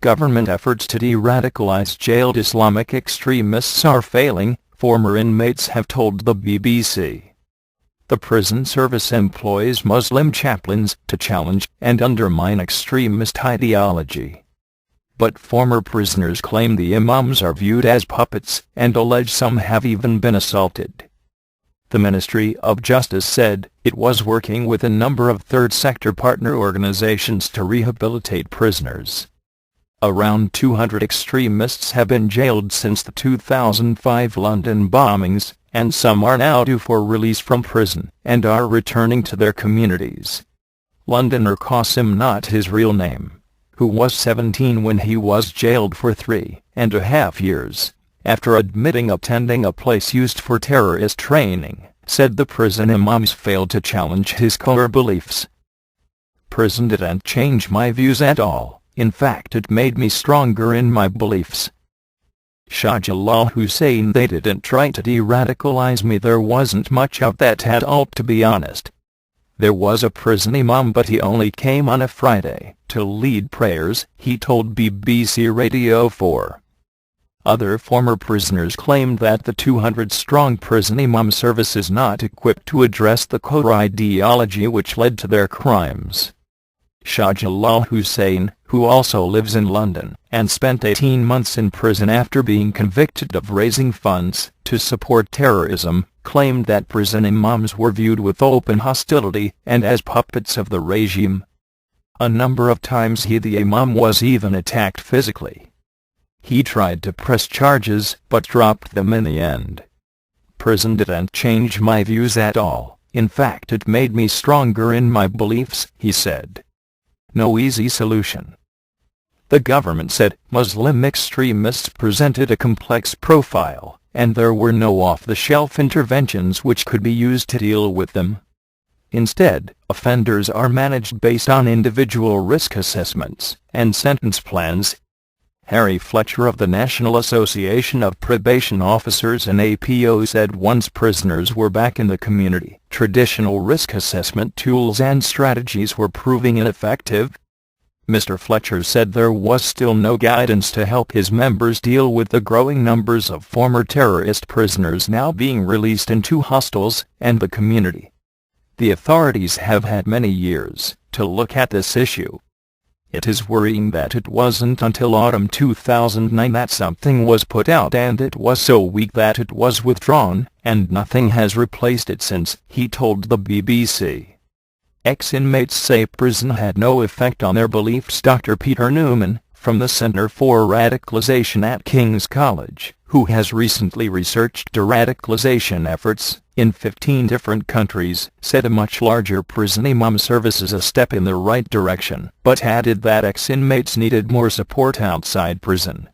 Government efforts to de-radicalise jailed Islamic extremists are failing, former inmates have told the BBC. The prison service employs Muslim chaplains to challenge and undermine extremist ideology. But former prisoners claim the imams are viewed as puppets and allege some have even been assaulted. The Ministry of Justice said it was working with a number of third sector partner organizations to rehabilitate prisoners. Around 200 extremists have been jailed since the 2005 London bombings, and some are now due for release from prison and are returning to their communities. Londoner Qasim, not his real name, who was 17 when he was jailed for 3.5 years, after admitting attending a place used for terrorist training, said the prison imams failed to challenge his core beliefs. "Prison didn't change my views at all. In fact, it made me stronger in my beliefs. Shah Jalal Hussein, they didn't try to de-radicalize me. There wasn't much of that at all, to be honest. There was a prison imam, but he only came on a Friday to lead prayers," he told BBC Radio 4. Other former prisoners claimed that the 200-strong prison imam service is not equipped to address the core ideology which led to their crimes. Shah Jalal Hussein, who also lives in London and spent 18 months in prison after being convicted of raising funds to support terrorism, claimed that prison imams were viewed with open hostility and as puppets of the regime. A number of times the imam was even attacked physically. He tried to press charges but dropped them in the end. "Prison didn't change my views at all. In fact, it made me stronger in my beliefs," he said. No easy solution. The government said Muslim extremists presented a complex profile, and there were no off-the-shelf interventions which could be used to deal with them. Instead, offenders are managed based on individual risk assessments and sentence plans. Harry Fletcher of the National Association of Probation Officers and APO said once prisoners were back in the community, traditional risk assessment tools and strategies were proving ineffective. Mr. Fletcher said there was still no guidance to help his members deal with the growing numbers of former terrorist prisoners now being released into hostels and the community. The authorities have had many years to look at this issue. It is worrying that it wasn't until autumn 2009 that something was put out, and it was so weak that it was withdrawn, and nothing has replaced it since, he told the BBC. Ex-inmates say prison had no effect on their beliefs. Dr. Peter Newman, from the Center for Radicalization at King's College, who has recently researched de-radicalization efforts in 15 different countries, said a much larger prison imam service is a step in the right direction, but added that ex-inmates needed more support outside prison.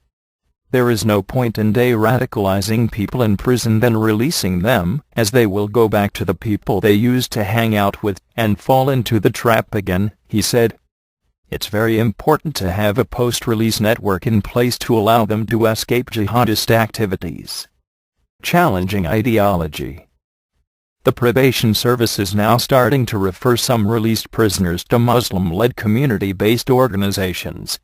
"There is no point in de-radicalizing people in prison then releasing them, as they will go back to the people they used to hang out with and fall into the trap again," he said. "It's very important to have a post-release network in place to allow them to escape jihadist activities." Challenging ideology. The probation service is now starting to refer some released prisoners to Muslim-led community-based organizations.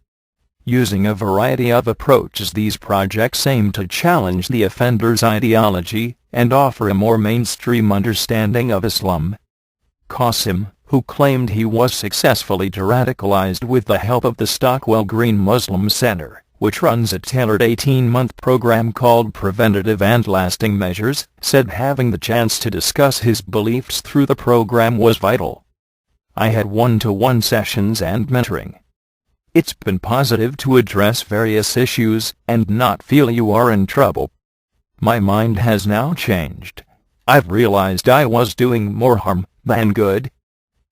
Using a variety of approaches, these projects aim to challenge the offender's ideology and offer a more mainstream understanding of Islam. Qasim, who claimed he was successfully de-radicalized with the help of the Stockwell Green Muslim Center, which runs a tailored 18-month program called Preventative and Lasting Measures, said having the chance to discuss his beliefs through the program was vital. "I had one-to-one sessions and mentoring. It's been positive to address various issues and not feel you are in trouble. My mind has now changed. I've realized I was doing more harm than good."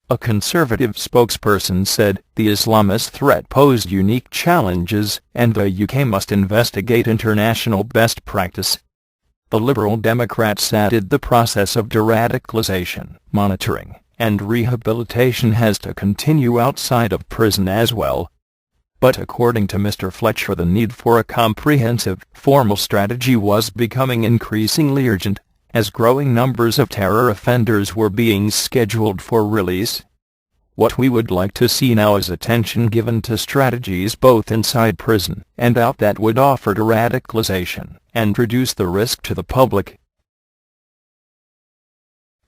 A conservative spokesperson said the Islamist threat posed unique challenges and the UK must investigate international best practice. The Liberal Democrats added the process of de-radicalization, monitoring, and rehabilitation has to continue outside of prison as well. But according to Mr. Fletcher, the need for a comprehensive, formal strategy was becoming increasingly urgent, as growing numbers of terror offenders were being scheduled for release. What we would like to see now is attention given to strategies both inside prison and out that would offer de-radicalization and reduce the risk to the public.